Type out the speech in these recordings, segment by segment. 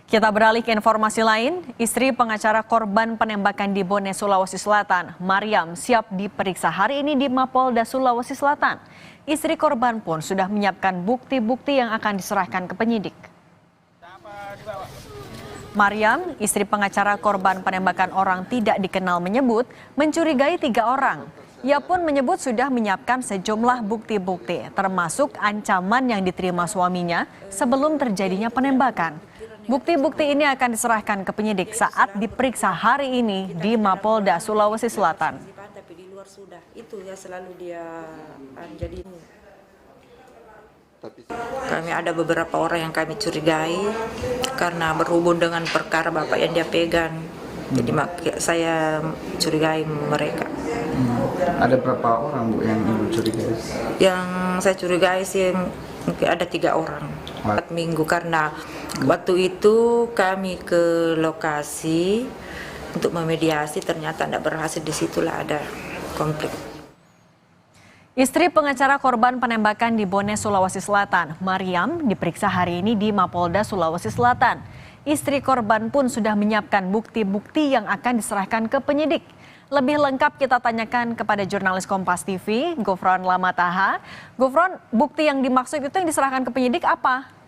Kita beralih ke informasi lain, istri pengacara korban penembakan di Bone, Sulawesi Selatan, Mariam, siap diperiksa hari ini di Mapolda Sulawesi Selatan. Istri korban pun sudah menyiapkan bukti-bukti yang akan diserahkan ke penyidik. Mariam, istri pengacara korban penembakan orang tidak dikenal menyebut mencurigai 3 orang. Ia pun menyebut sudah menyiapkan sejumlah bukti-bukti, termasuk ancaman yang diterima suaminya sebelum terjadinya penembakan. Bukti-bukti ini akan diserahkan ke penyidik saat diperiksa hari ini di Mapolda Sulawesi Selatan. Tapi di luar sudah itu ya selalu dia jadi. Kami ada beberapa orang yang kami curigai karena berhubung dengan perkara bapak yang dia pegang. Jadi saya curigai mereka. Ada berapa orang Bu yang Ibu curigai? Yang saya curigai sih mungkin ada 3 orang. 4 minggu karena waktu itu kami ke lokasi untuk memediasi, ternyata tidak berhasil, disitulah ada konflik. Istri pengacara korban penembakan di Bone, Sulawesi Selatan, Mariam, diperiksa hari ini di Mapolda Sulawesi Selatan. Istri korban pun sudah menyiapkan bukti-bukti yang akan diserahkan ke penyidik. Lebih lengkap kita tanyakan kepada jurnalis Kompas TV, Gufron Lamataha. Gufron, bukti yang dimaksud itu yang diserahkan ke penyidik apa?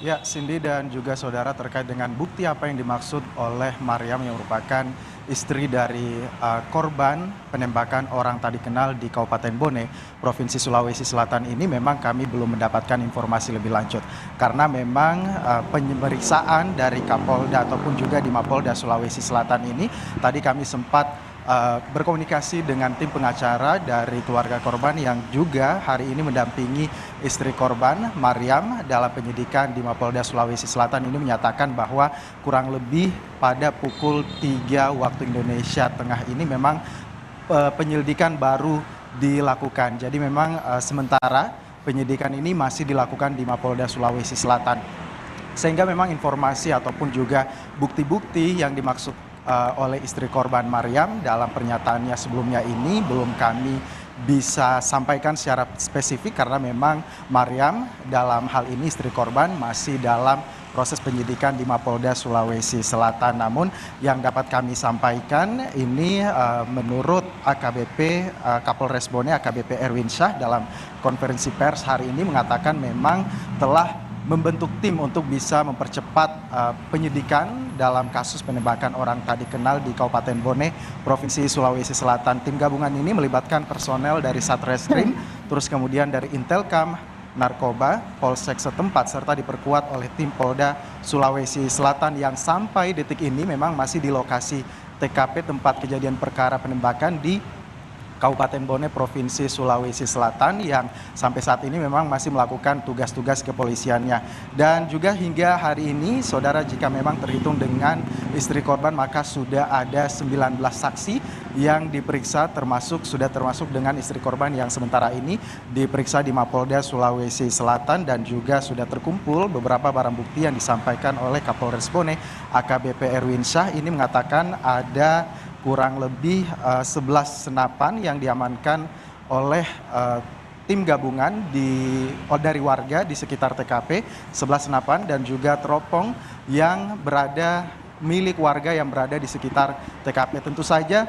Ya, Cindy dan juga saudara, terkait dengan bukti apa yang dimaksud oleh Mariam yang merupakan istri dari korban penembakan orang tak dikenal di Kabupaten Bone, Provinsi Sulawesi Selatan ini, memang kami belum mendapatkan informasi lebih lanjut. Karena memang pemeriksaan dari Kapolda ataupun juga di Mapolda Sulawesi Selatan ini, tadi kami sempat berkomunikasi dengan tim pengacara dari keluarga korban yang juga hari ini mendampingi istri korban Mariam dalam penyidikan di Mapolda Sulawesi Selatan ini, menyatakan bahwa kurang lebih pada pukul 3 waktu Indonesia Tengah ini memang penyelidikan baru dilakukan. Jadi memang sementara penyidikan ini masih dilakukan di Mapolda Sulawesi Selatan. Sehingga memang informasi ataupun juga bukti-bukti yang dimaksud oleh istri korban Mariam dalam pernyataannya sebelumnya ini belum kami bisa sampaikan secara spesifik karena memang Mariam dalam hal ini istri korban masih dalam proses penyidikan di Mapolda Sulawesi Selatan. Namun yang dapat kami sampaikan ini menurut AKBP Kapolres Bone AKBP Erwin Syah dalam konferensi pers hari ini mengatakan memang telah membentuk tim untuk bisa mempercepat penyidikan dalam kasus penembakan orang tak dikenal di Kabupaten Bone, Provinsi Sulawesi Selatan. Tim gabungan ini melibatkan personel dari Satreskrim, terus kemudian dari Intelkam, Narkoba, Polsek setempat, serta diperkuat oleh tim Polda Sulawesi Selatan yang sampai detik ini memang masih di lokasi TKP tempat kejadian perkara penembakan di Kabupaten Bone, Provinsi Sulawesi Selatan yang sampai saat ini memang masih melakukan tugas-tugas kepolisiannya. Dan juga hingga hari ini, saudara, jika memang terhitung dengan istri korban, maka sudah ada 19 saksi yang diperiksa, sudah termasuk dengan istri korban yang sementara ini diperiksa di Mapolda Sulawesi Selatan, dan juga sudah terkumpul beberapa barang bukti yang disampaikan oleh Kapolres Bone AKBP Erwin Syah. Ini mengatakan ada kurang lebih 11 senapan yang diamankan oleh tim gabungan dari warga di sekitar TKP, 11 senapan dan juga teropong yang berada milik warga yang berada di sekitar TKP. Tentu saja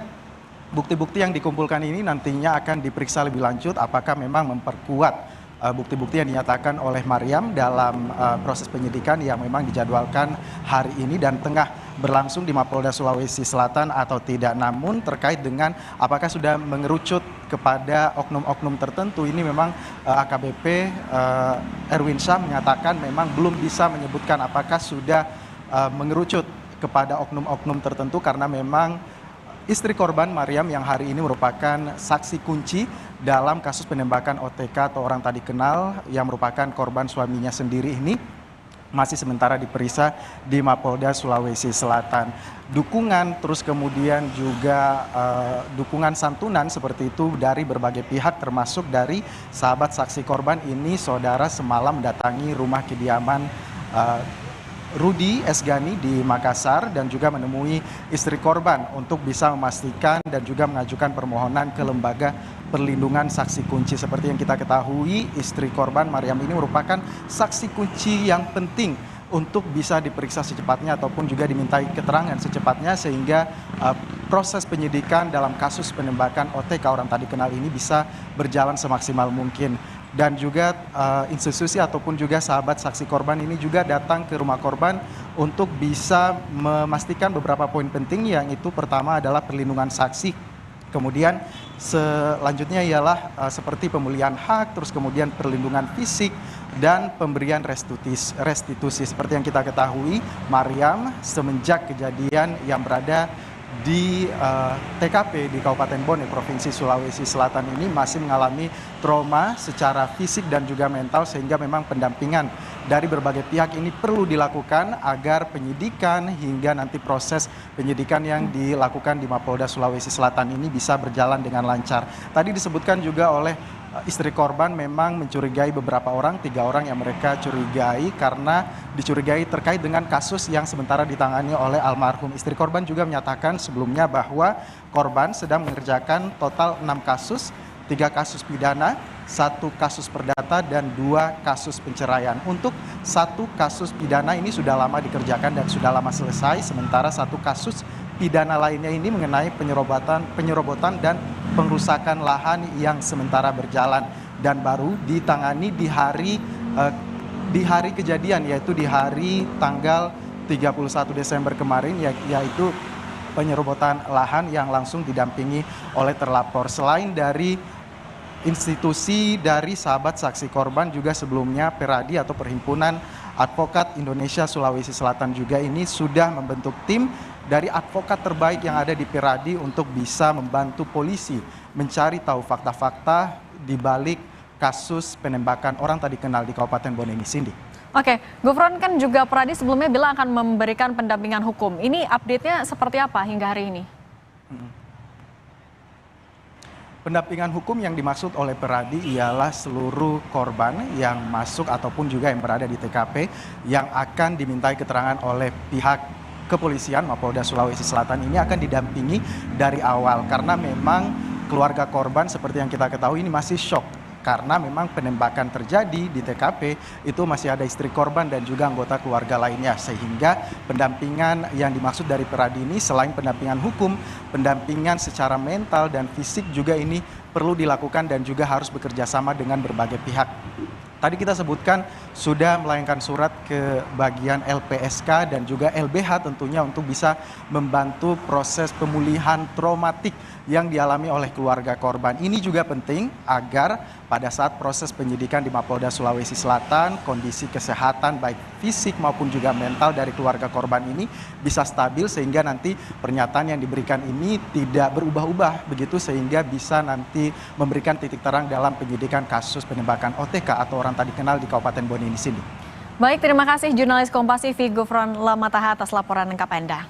bukti-bukti yang dikumpulkan ini nantinya akan diperiksa lebih lanjut apakah memang memperkuat bukti-bukti yang dinyatakan oleh Mariam dalam proses penyidikan yang memang dijadwalkan hari ini dan tengah berlangsung di Mapolda Sulawesi Selatan atau tidak. Namun terkait dengan apakah sudah mengerucut kepada oknum-oknum tertentu, ini memang AKBP Erwin Syah menyatakan memang belum bisa menyebutkan apakah sudah mengerucut kepada oknum-oknum tertentu karena memang istri korban Mariam yang hari ini merupakan saksi kunci dalam kasus penembakan OTK atau orang tak dikenal yang merupakan korban suaminya sendiri ini masih sementara diperiksa di Mapolda Sulawesi Selatan. Dukungan terus kemudian juga dukungan santunan seperti itu dari berbagai pihak termasuk dari sahabat saksi korban ini, saudara, semalam mendatangi rumah kediaman Rudi Esgani di Makassar dan juga menemui istri korban untuk bisa memastikan dan juga mengajukan permohonan ke lembaga perlindungan saksi kunci. Seperti yang kita ketahui, istri korban Mariam ini merupakan saksi kunci yang penting untuk bisa diperiksa secepatnya ataupun juga dimintai keterangan secepatnya sehingga proses penyidikan dalam kasus penembakan OTK orang tadi kenal ini bisa berjalan semaksimal mungkin. Dan juga institusi ataupun juga sahabat saksi korban ini juga datang ke rumah korban untuk bisa memastikan beberapa poin penting, yang itu pertama adalah perlindungan saksi. Kemudian selanjutnya ialah seperti pemulihan hak, terus kemudian perlindungan fisik, dan pemberian restitusi. Seperti yang kita ketahui, Mariam semenjak kejadian yang berada di TKP di Kabupaten Bone, Provinsi Sulawesi Selatan ini masih mengalami trauma secara fisik dan juga mental, sehingga memang pendampingan dari berbagai pihak ini perlu dilakukan agar penyidikan hingga nanti proses penyidikan yang dilakukan di Mapolda Sulawesi Selatan ini bisa berjalan dengan lancar. Tadi disebutkan juga oleh istri korban memang mencurigai beberapa orang, 3 orang yang mereka curigai karena dicurigai terkait dengan kasus yang sementara ditangani oleh almarhum. Istri korban juga menyatakan sebelumnya bahwa korban sedang mengerjakan total 6 kasus, 3 kasus pidana, 1 kasus perdata, dan 2 kasus penceraian. Untuk 1 kasus pidana ini sudah lama dikerjakan dan sudah lama selesai, sementara 1 kasus pidana lainnya ini mengenai penyerobotan dan pengrusakan lahan yang sementara berjalan dan baru ditangani di hari kejadian, yaitu di hari tanggal 31 Desember kemarin, yaitu penyerobotan lahan yang langsung didampingi oleh terlapor. Selain dari institusi dari sahabat saksi korban, juga sebelumnya Peradi atau Perhimpunan Advokat Indonesia Sulawesi Selatan juga ini sudah membentuk tim dari advokat terbaik yang ada di Peradi untuk bisa membantu polisi mencari tahu fakta-fakta di balik kasus penembakan orang tadi kenal di Kabupaten Bone ini, Cindy. Oke, Gufron, kan juga Peradi sebelumnya bilang akan memberikan pendampingan hukum. Ini update-nya seperti apa hingga hari ini? Pendampingan hukum yang dimaksud oleh Peradi ialah seluruh korban yang masuk ataupun juga yang berada di TKP yang akan dimintai keterangan oleh pihak kepolisian Mapolda Sulawesi Selatan ini akan didampingi dari awal, karena memang keluarga korban seperti yang kita ketahui ini masih shock karena memang penembakan terjadi di TKP itu masih ada istri korban dan juga anggota keluarga lainnya, sehingga pendampingan yang dimaksud dari Peradi ini selain pendampingan hukum, pendampingan secara mental dan fisik juga ini perlu dilakukan dan juga harus bekerja sama dengan berbagai pihak. Tadi kita sebutkan sudah melayangkan surat ke bagian LPSK dan juga LBH tentunya untuk bisa membantu proses pemulihan traumatik yang dialami oleh keluarga korban. Ini juga penting agar pada saat proses penyidikan di Mapolda Sulawesi Selatan, kondisi kesehatan baik fisik maupun juga mental dari keluarga korban ini bisa stabil, sehingga nanti pernyataan yang diberikan ini tidak berubah-ubah begitu, sehingga bisa nanti memberikan titik terang dalam penyidikan kasus penembakan OTK atau orang tadi kenal di Kabupaten Bone ini, Cindy. Baik, terima kasih jurnalis Kompas TV Gufron Lamataha atas laporan lengkap Anda.